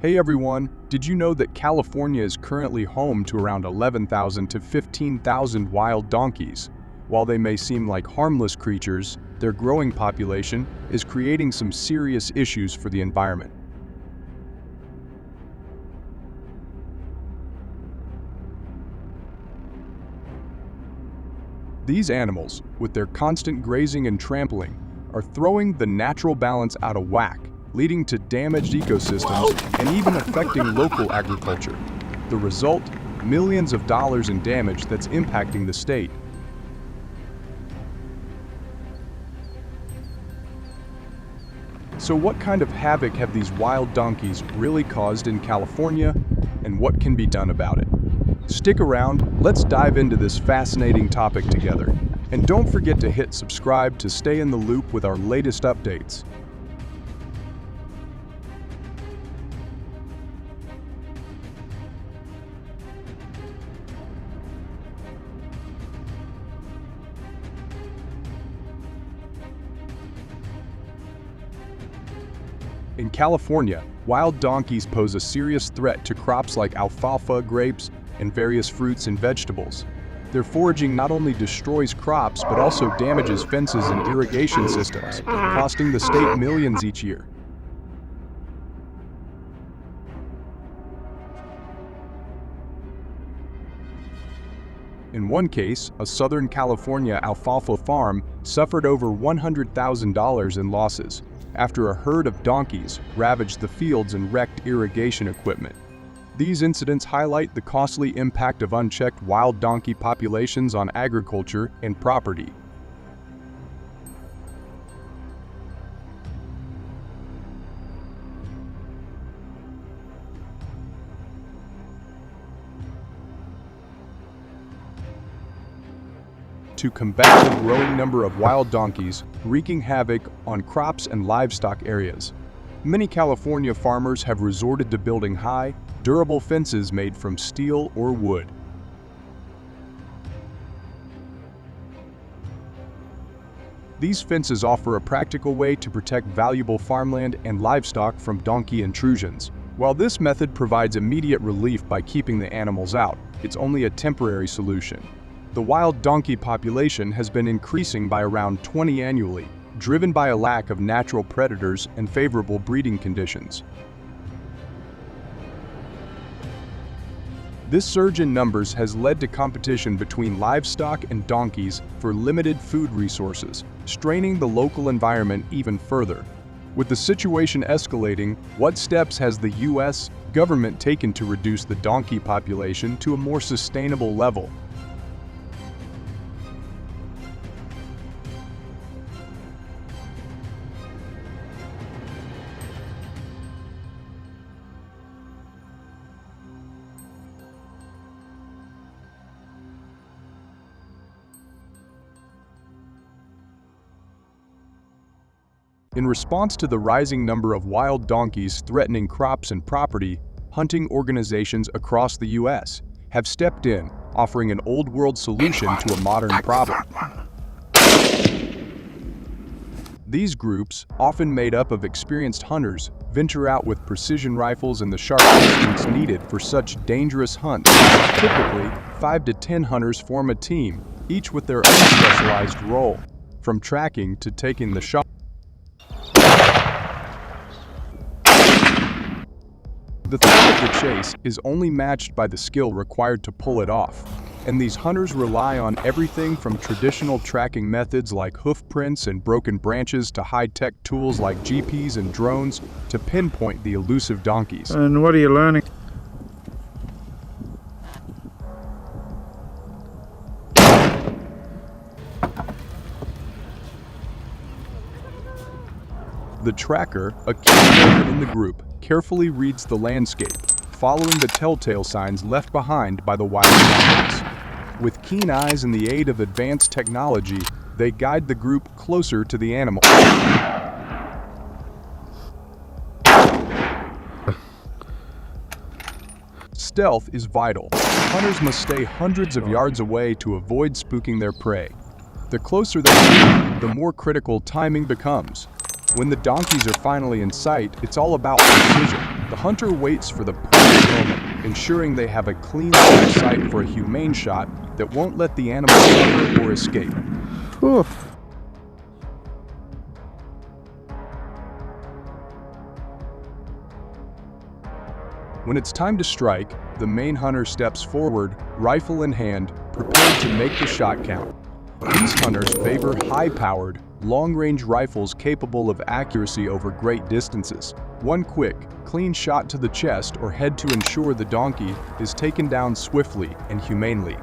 Hey everyone, did you know that California is currently home to around 11,000 to 15,000 wild donkeys? While they may seem like harmless creatures, their growing population is creating some serious issues for the environment. These animals, with their constant grazing and trampling, are throwing the natural balance out of whack, leading to damaged ecosystems and even affecting local agriculture. The result? Millions of dollars in damage that's impacting the state. So what kind of havoc have these wild donkeys really caused in California, and what can be done about it? Stick around, let's dive into this fascinating topic together. And don't forget to hit subscribe to stay in the loop with our latest updates. In California, wild donkeys pose a serious threat to crops like alfalfa, grapes, and various fruits and vegetables. Their foraging not only destroys crops but also damages fences and irrigation systems, costing the state millions each year. In one case, a Southern California alfalfa farm suffered over $100,000 in losses after a herd of donkeys ravaged the fields and wrecked irrigation equipment. These incidents highlight the costly impact of unchecked wild donkey populations on agriculture and property. To combat the growing number of wild donkeys wreaking havoc on crops and livestock areas, many California farmers have resorted to building high, durable fences made from steel or wood. These fences offer a practical way to protect valuable farmland and livestock from donkey intrusions. While this method provides immediate relief by keeping the animals out, it's only a temporary solution. The wild donkey population has been increasing by around 20 annually, driven by a lack of natural predators and favorable breeding conditions. This surge in numbers has led to competition between livestock and donkeys for limited food resources, straining the local environment even further. With the situation escalating, what steps has the U.S. government taken to reduce the donkey population to a more sustainable level? In response to the rising number of wild donkeys threatening crops and property, hunting organizations across the U.S. have stepped in, offering an old-world solution to a modern problem. These groups, often made up of experienced hunters, venture out with precision rifles and the sharp instincts needed for such dangerous hunts. Typically, 5 to 10 hunters form a team, each with their own specialized role, from tracking to taking the shot. The thrill of the chase is only matched by the skill required to pull it off, and these hunters rely on everything from traditional tracking methods like hoof prints and broken branches to high-tech tools like GPS and drones to pinpoint the elusive donkeys. And what are you learning? The tracker, a key member in the group, carefully reads the landscape, following the telltale signs left behind by the wild donkeys. With keen eyes and the aid of advanced technology, they guide the group closer to the animal. Stealth is vital. Hunters must stay hundreds of yards away to avoid spooking their prey. The closer they get, the more critical timing becomes. When the donkeys are finally in sight, it's all about precision. The hunter waits for the perfect moment, ensuring they have a clean line of sight for a humane shot that won't let the animal cover or escape. Oof. When it's time to strike, the main hunter steps forward, rifle in hand, prepared to make the shot count. These hunters favor high-powered, long-range rifles capable of accuracy over great distances. One quick, clean shot to the chest or head to ensure the donkey is taken down swiftly and humanely.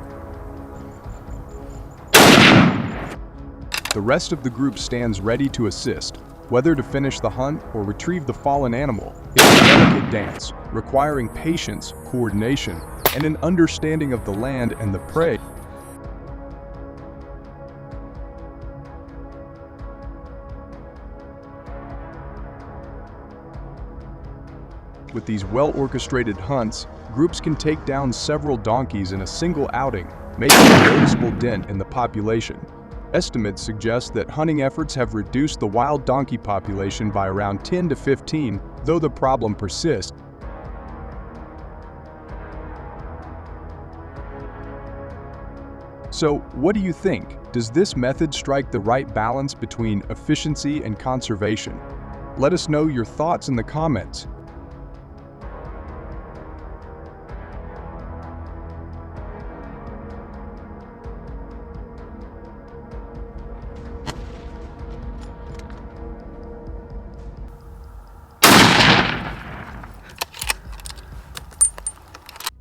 The rest of the group stands ready to assist. Whether to finish the hunt or retrieve the fallen animal, it's a delicate dance, requiring patience, coordination, and an understanding of the land and the prey. With these well-orchestrated hunts, groups can take down several donkeys in a single outing, making a noticeable dent in the population. Estimates suggest that hunting efforts have reduced the wild donkey population by around 10 to 15, though the problem persists. So, what do you think? Does this method strike the right balance between efficiency and conservation? Let us know your thoughts in the comments.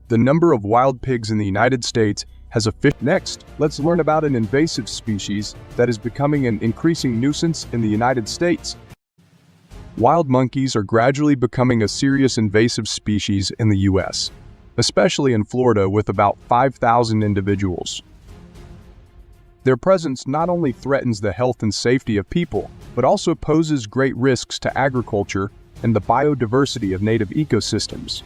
The number of wild pigs in the United States has a fifth. Next, let's learn about an invasive species that is becoming an increasing nuisance in the United States. Wild monkeys are gradually becoming a serious invasive species in the U.S., especially in Florida with about 5,000 individuals. Their presence not only threatens the health and safety of people, but also poses great risks to agriculture and the biodiversity of native ecosystems.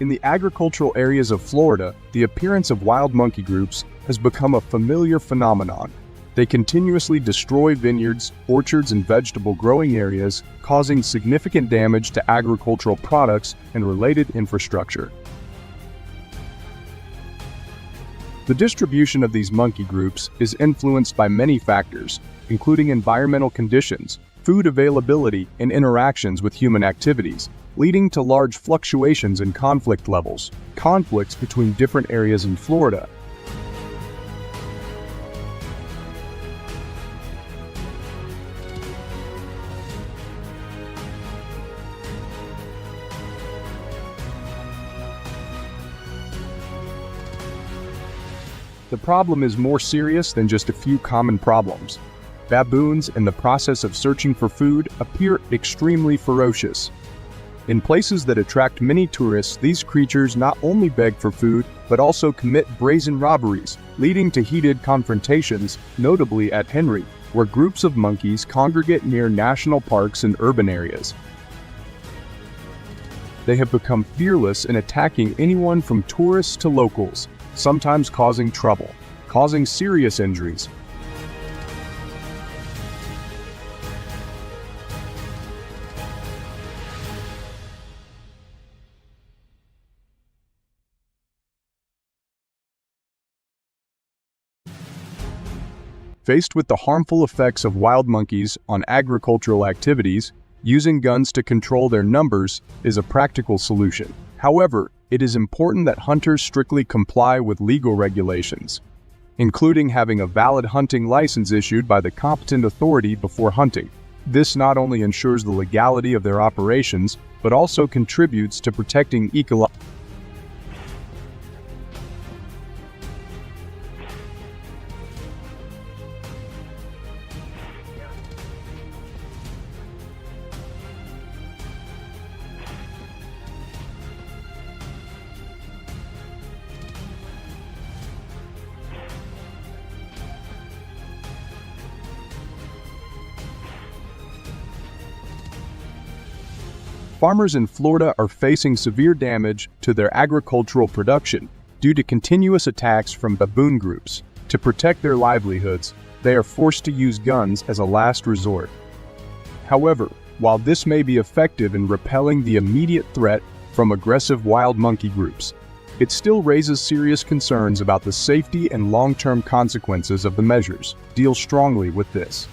In the agricultural areas of Florida, the appearance of wild monkey groups has become a familiar phenomenon. They continuously destroy vineyards, orchards, and vegetable growing areas, causing significant damage to agricultural products and related infrastructure. The distribution of these monkey groups is influenced by many factors, including environmental conditions, food availability, and interactions with human activities, leading to large fluctuations in conflict levels, conflicts between different areas in Florida. The problem is more serious than just a few common problems. Baboons, in the process of searching for food, appear extremely ferocious. In places that attract many tourists, these creatures not only beg for food, but also commit brazen robberies, leading to heated confrontations, notably at Henry, where groups of monkeys congregate near national parks and urban areas. They have become fearless in attacking anyone from tourists to locals, sometimes causing trouble, causing serious injuries. Faced with the harmful effects of wild monkeys on agricultural activities, using guns to control their numbers is a practical solution. However, it is important that hunters strictly comply with legal regulations, including having a valid hunting license issued by the competent authority before hunting. This not only ensures the legality of their operations, but also contributes to protecting ecological. Farmers in Florida are facing severe damage to their agricultural production, Due to continuous attacks from baboon groups, to protect their livelihoods, they are forced to use guns as a last resort. However, while this may be effective in repelling the immediate threat from aggressive wild monkey groups, it still raises serious concerns about the safety and long-term consequences of the measures. Deal strongly with this.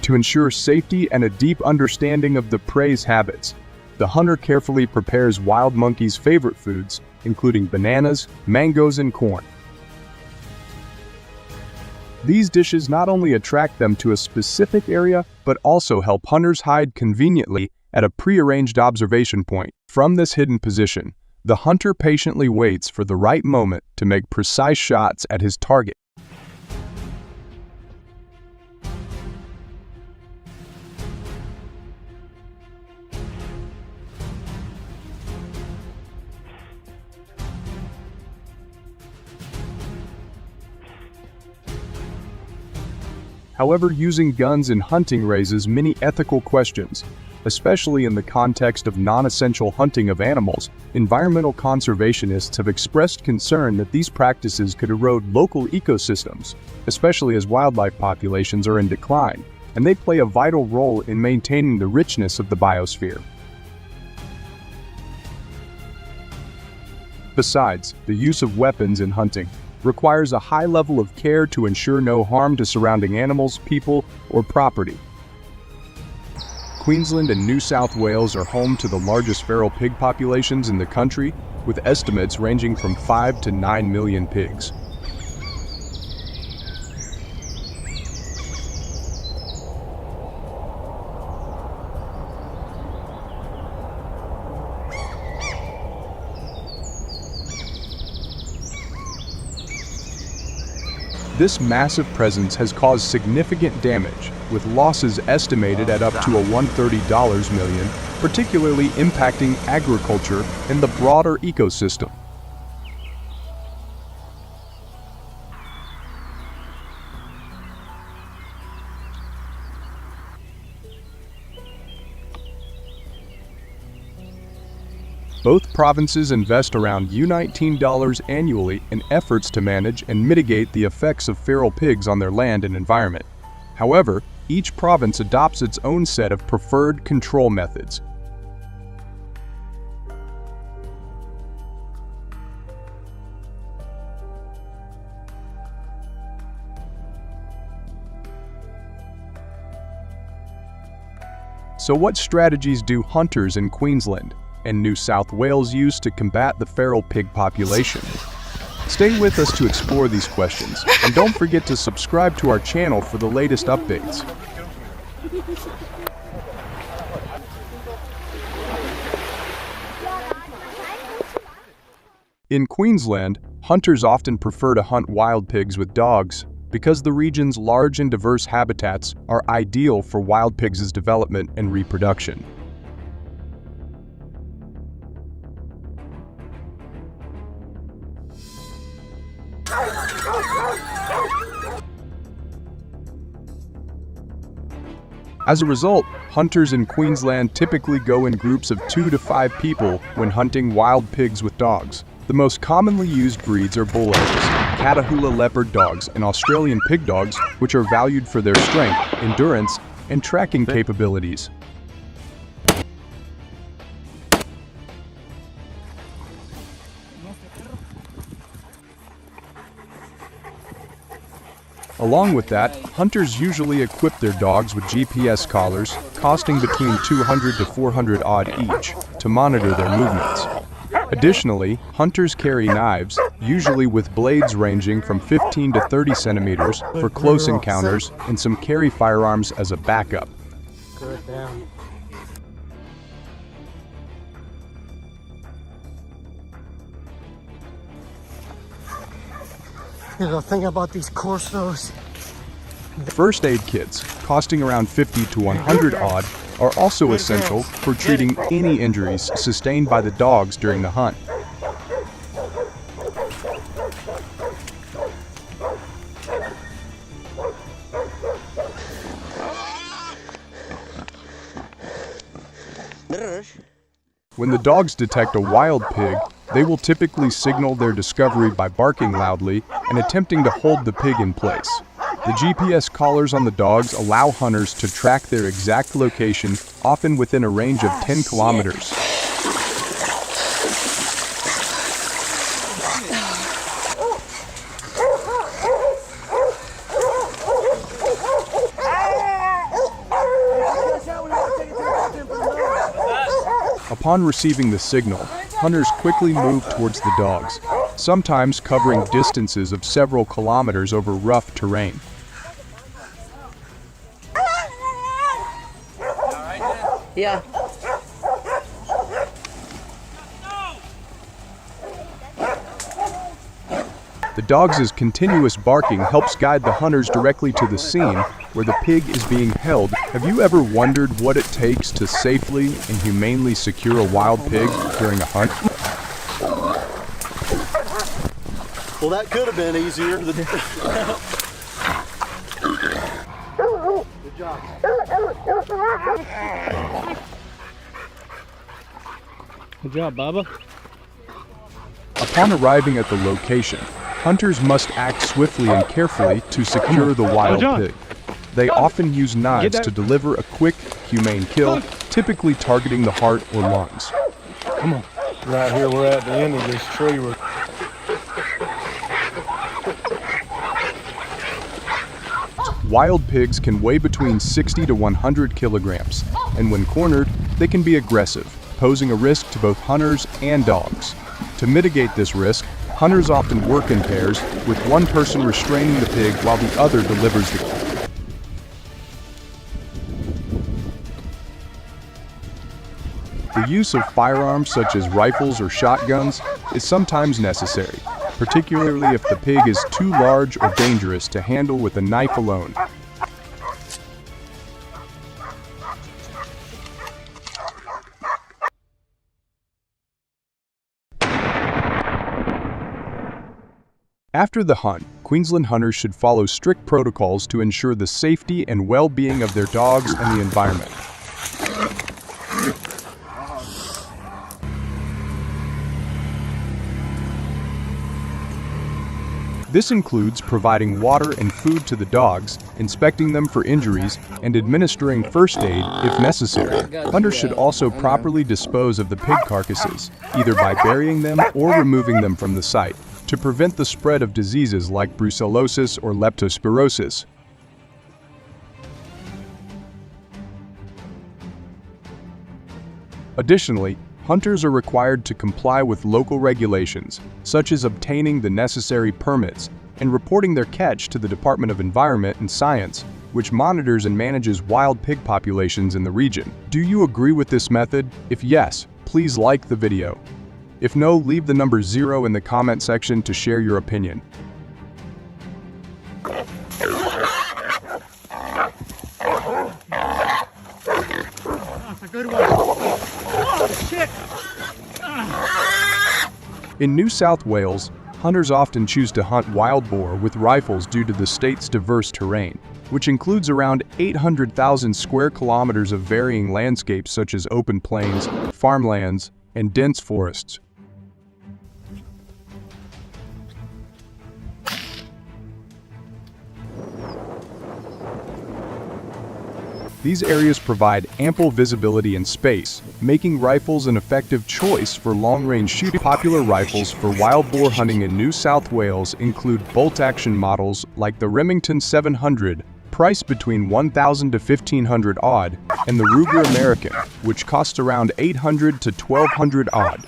To ensure safety and a deep understanding of the prey's habits, the hunter carefully prepares wild monkeys' favorite foods, including bananas, mangoes, and corn. These dishes not only attract them to a specific area, but also help hunters hide conveniently at a prearranged observation point. From this hidden position, the hunter patiently waits for the right moment to make precise shots at his target. However, using guns in hunting raises many ethical questions, especially in the context of non-essential hunting of animals. Environmental conservationists have expressed concern that these practices could erode local ecosystems, especially as wildlife populations are in decline, and they play a vital role in maintaining the richness of the biosphere. Besides, the use of weapons in hunting requires a high level of care to ensure no harm to surrounding animals, people, or property. Queensland and New South Wales are home to the largest feral pig populations in the country, with estimates ranging from 5 to 9 million pigs. This massive presence has caused significant damage, with losses estimated at up to $130 million, particularly impacting agriculture and the broader ecosystem. Both provinces invest around $19 annually in efforts to manage and mitigate the effects of feral pigs on their land and environment. However, each province adopts its own set of preferred control methods. So what strategies do hunters in Queensland and New South Wales use to combat the feral pig population? Stay with us to explore these questions, and don't forget to subscribe to our channel for the latest updates. In Queensland, hunters often prefer to hunt wild pigs with dogs because the region's large and diverse habitats are ideal for wild pigs' development and reproduction. As a result, hunters in Queensland typically go in groups of 2 to 5 people when hunting wild pigs with dogs. The most commonly used breeds are bull elks, Catahoula leopard dogs, and Australian pig dogs, which are valued for their strength, endurance, and tracking capabilities. Along with that, hunters usually equip their dogs with GPS collars, costing between $200 to $400 odd each, to monitor their movements. Additionally, hunters carry knives, usually with blades ranging from 15 to 30 centimeters, for close encounters, and some carry firearms as a backup. Good down. The thing about these corsos First aid kits, costing around 50 to 100 odd, are also essential for treating any injuries sustained by the dogs during the hunt. When the dogs detect a wild pig, they will typically signal their discovery by barking loudly and attempting to hold the pig in place. The GPS collars on the dogs allow hunters to track their exact location, often within a range of 10 kilometers. Upon receiving the signal, hunters quickly move towards the dogs, sometimes covering distances of several kilometers over rough terrain. Yeah. The dogs' continuous barking helps guide the hunters directly to the scene where the pig is being held. Have you ever wondered what it takes to safely and humanely secure a wild pig during a hunt? Well, that could have been easier. Good job. Good job, Bubba. Upon arriving at the location, hunters must act swiftly and carefully to secure the wild pig. They often use knives to deliver a quick, humane kill, typically targeting the heart or lungs. Come on. Right here, we're at the end of this tree. Wild pigs can weigh between 60 to 100 kilograms, and when cornered, they can be aggressive, posing a risk to both hunters and dogs. To mitigate this risk, hunters often work in pairs, with one person restraining the pig while the other delivers the kill. The use of firearms such as rifles or shotguns is sometimes necessary, particularly if the pig is too large or dangerous to handle with a knife alone. After the hunt, Queensland hunters should follow strict protocols to ensure the safety and well-being of their dogs and the environment. This includes providing water and food to the dogs, inspecting them for injuries, and administering first aid if necessary. Hunters should also properly dispose of the pig carcasses, either by burying them or removing them from the site, to prevent the spread of diseases like brucellosis or leptospirosis. Additionally, hunters are required to comply with local regulations, such as obtaining the necessary permits and reporting their catch to the Department of Environment and Science, which monitors and manages wild pig populations in the region. Do you agree with this method? If yes, please like the video. If no, leave the number 0 in the comment section to share your opinion. That's a good one. Oh, shit! In New South Wales, hunters often choose to hunt wild boar with rifles due to the state's diverse terrain, which includes around 800,000 square kilometers of varying landscapes such as open plains, farmlands, and dense forests. These areas provide ample visibility and space, making rifles an effective choice for long-range shooting. Popular rifles for wild boar hunting in New South Wales include bolt-action models like the Remington 700, priced between $1,000 to $1,500 odd, and the Ruger American, which costs around $800 to $1,200 odd.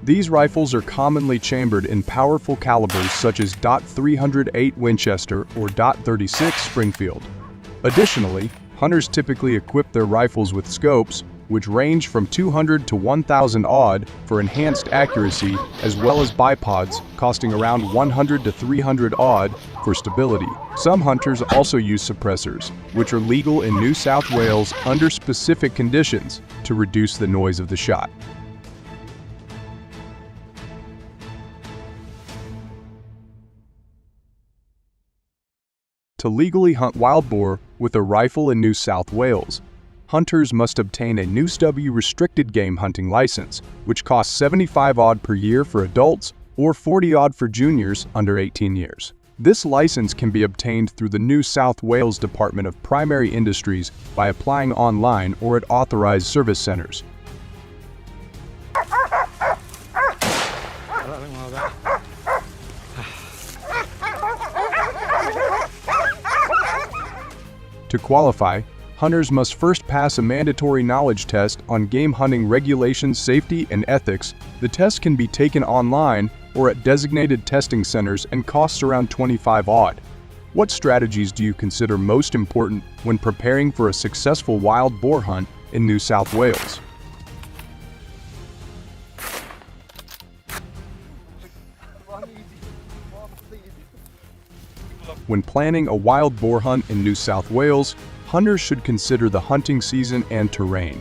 These rifles are commonly chambered in powerful calibers such as .308 Winchester or .36 Springfield. Additionally, hunters typically equip their rifles with scopes, which range from 200 to 1,000 odd for enhanced accuracy, as well as bipods costing around 100 to 300 odd for stability. Some hunters also use suppressors, which are legal in New South Wales under specific conditions to reduce the noise of the shot. To legally hunt wild boar with a rifle in New South Wales, hunters must obtain a New SW restricted game hunting license, which costs 75 odd per year for adults or 40 odd for juniors under 18 years. This license can be obtained through the New South Wales Department of Primary Industries by applying online or at authorized service centres. To qualify, hunters must first pass a mandatory knowledge test on game hunting regulations, safety, and ethics. The test can be taken online or at designated testing centers and costs around 25 odd. What strategies do you consider most important when preparing for a successful wild boar hunt in New South Wales? When planning a wild boar hunt in New South Wales, hunters should consider the hunting season and terrain.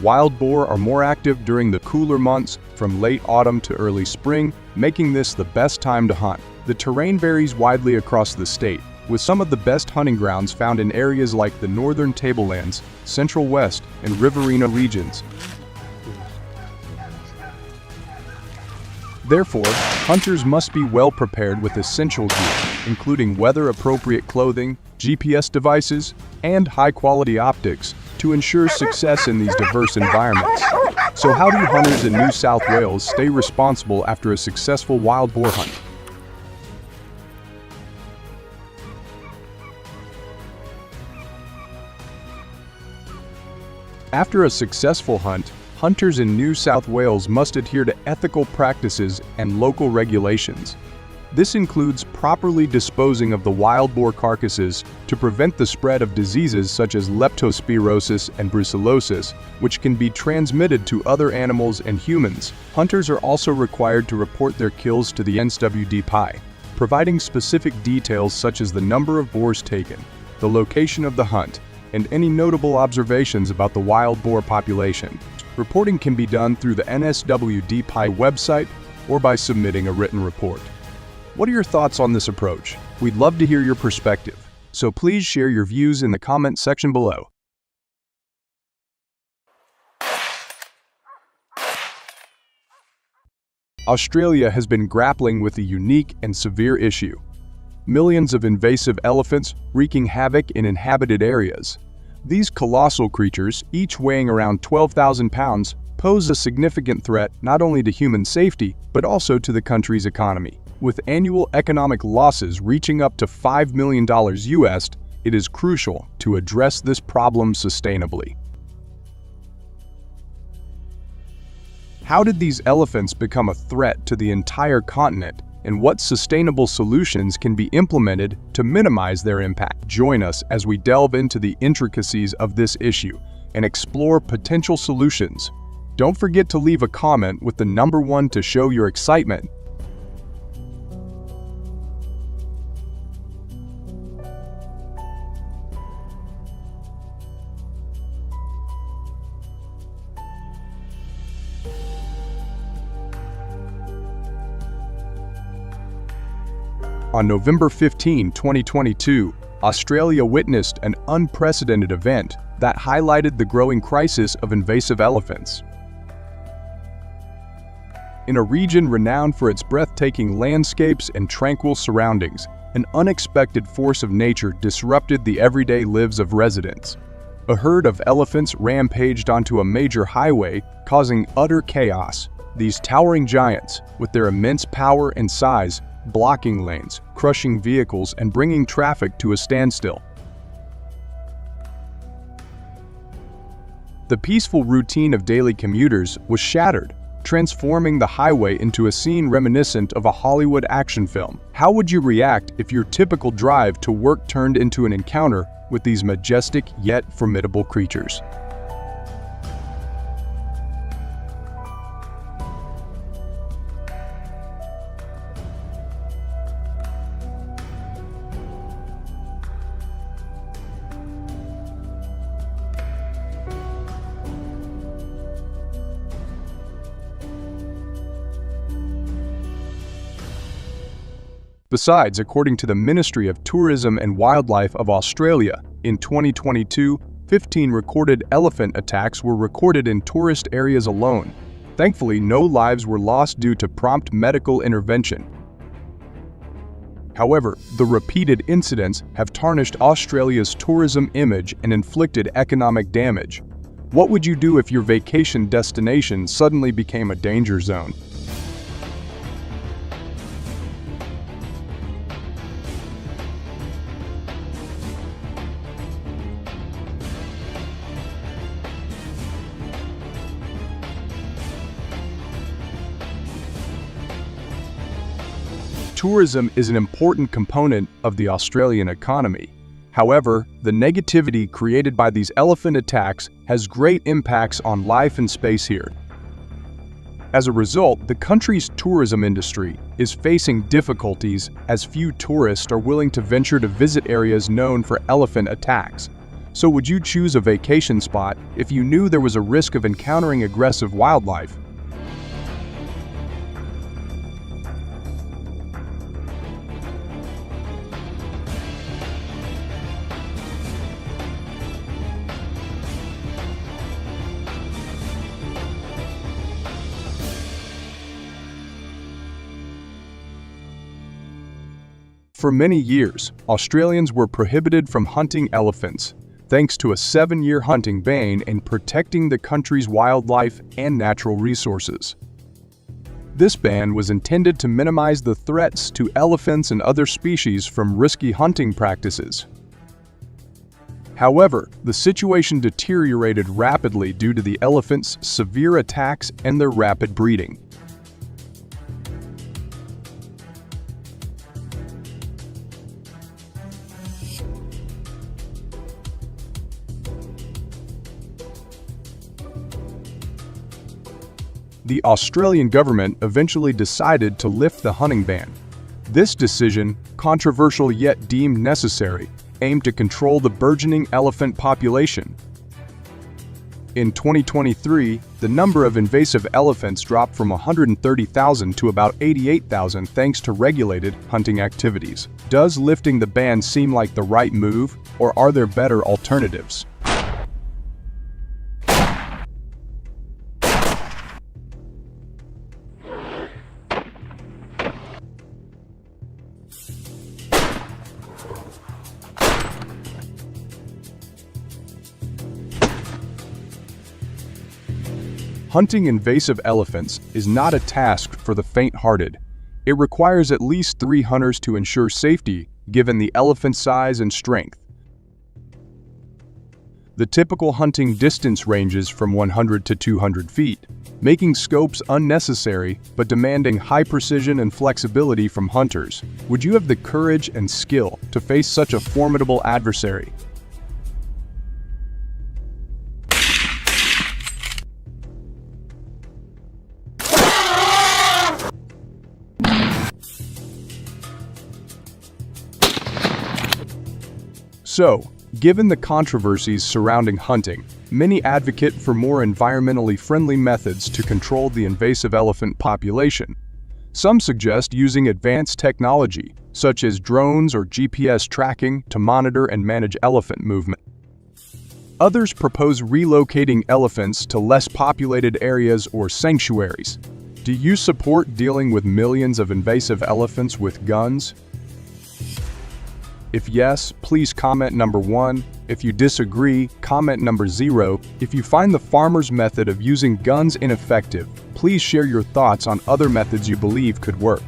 Wild boar are more active during the cooler months from late autumn to early spring, making this the best time to hunt. The terrain varies widely across the state, with some of the best hunting grounds found in areas like the northern tablelands, central west, and riverina regions. Therefore, hunters must be well prepared with essential gear, including weather-appropriate clothing, GPS devices, and high-quality optics to ensure success in these diverse environments. So how do hunters in New South Wales stay responsible after a successful wild boar hunt? After a successful hunt, hunters in New South Wales must adhere to ethical practices and local regulations. This includes properly disposing of the wild boar carcasses to prevent the spread of diseases such as leptospirosis and brucellosis, which can be transmitted to other animals and humans. Hunters are also required to report their kills to the NSWDPI, providing specific details such as the number of boars taken, the location of the hunt, and any notable observations about the wild boar population. Reporting can be done through the NSWDPI website or by submitting a written report. What are your thoughts on this approach? We'd love to hear your perspective, so please share your views in the comment section below. Australia has been grappling with a unique and severe issue: millions of invasive elephants wreaking havoc in inhabited areas. These colossal creatures, each weighing around 12,000 pounds, pose a significant threat not only to human safety, but also to the country's economy. With annual economic losses reaching up to $5 million US, it is crucial to address this problem sustainably. How did these elephants become a threat to the entire continent, and what sustainable solutions can be implemented to minimize their impact? Join us as we delve into the intricacies of this issue and explore potential solutions. Don't forget to leave a comment with the number 1 to show your excitement. On November 15, 2022, Australia witnessed an unprecedented event that highlighted the growing crisis of invasive elephants. In a region renowned for its breathtaking landscapes and tranquil surroundings, an unexpected force of nature disrupted the everyday lives of residents. A herd of elephants rampaged onto a major highway, causing utter chaos. These towering giants, with their immense power and size, blocking lanes, crushing vehicles, and bringing traffic to a standstill. The peaceful routine of daily commuters was shattered, transforming the highway into a scene reminiscent of a Hollywood action film. How would you react if your typical drive to work turned into an encounter with these majestic yet formidable creatures? Besides, according to the Ministry of Tourism and Wildlife of Australia, in 2022, 15 recorded elephant attacks were recorded in tourist areas alone. Thankfully, no lives were lost due to prompt medical intervention. However, the repeated incidents have tarnished Australia's tourism image and inflicted economic damage. What would you do if your vacation destination suddenly became a danger zone? Tourism is an important component of the Australian economy. However, the negativity created by these elephant attacks has great impacts on life and space here. As a result, the country's tourism industry is facing difficulties as few tourists are willing to venture to visit areas known for elephant attacks. So would you choose a vacation spot if you knew there was a risk of encountering aggressive wildlife? For many years, Australians were prohibited from hunting elephants, thanks to a 7-year hunting ban in protecting the country's wildlife and natural resources. This ban was intended to minimize the threats to elephants and other species from risky hunting practices. However, the situation deteriorated rapidly due to the elephants' severe attacks and their rapid breeding. The Australian government eventually decided to lift the hunting ban. This decision, controversial yet deemed necessary, aimed to control the burgeoning elephant population. In 2023, the number of invasive elephants dropped from 130,000 to about 88,000 thanks to regulated hunting activities. Does lifting the ban seem like the right move, or are there better alternatives? Hunting invasive elephants is not a task for the faint-hearted. It requires at least 3 hunters to ensure safety, given the elephant's size and strength. The typical hunting distance ranges from 100 to 200 feet, making scopes unnecessary but demanding high precision and flexibility from hunters. Would you have the courage and skill to face such a formidable adversary? So, given the controversies surrounding hunting, many advocate for more environmentally friendly methods to control the invasive elephant population. Some suggest using advanced technology, such as drones or GPS tracking, to monitor and manage elephant movement. Others propose relocating elephants to less populated areas or sanctuaries. Do you support dealing with millions of invasive elephants with guns? If yes, please comment number 1. If you disagree, comment number 0. If you find the farmer's method of using guns ineffective, please share your thoughts on other methods you believe could work.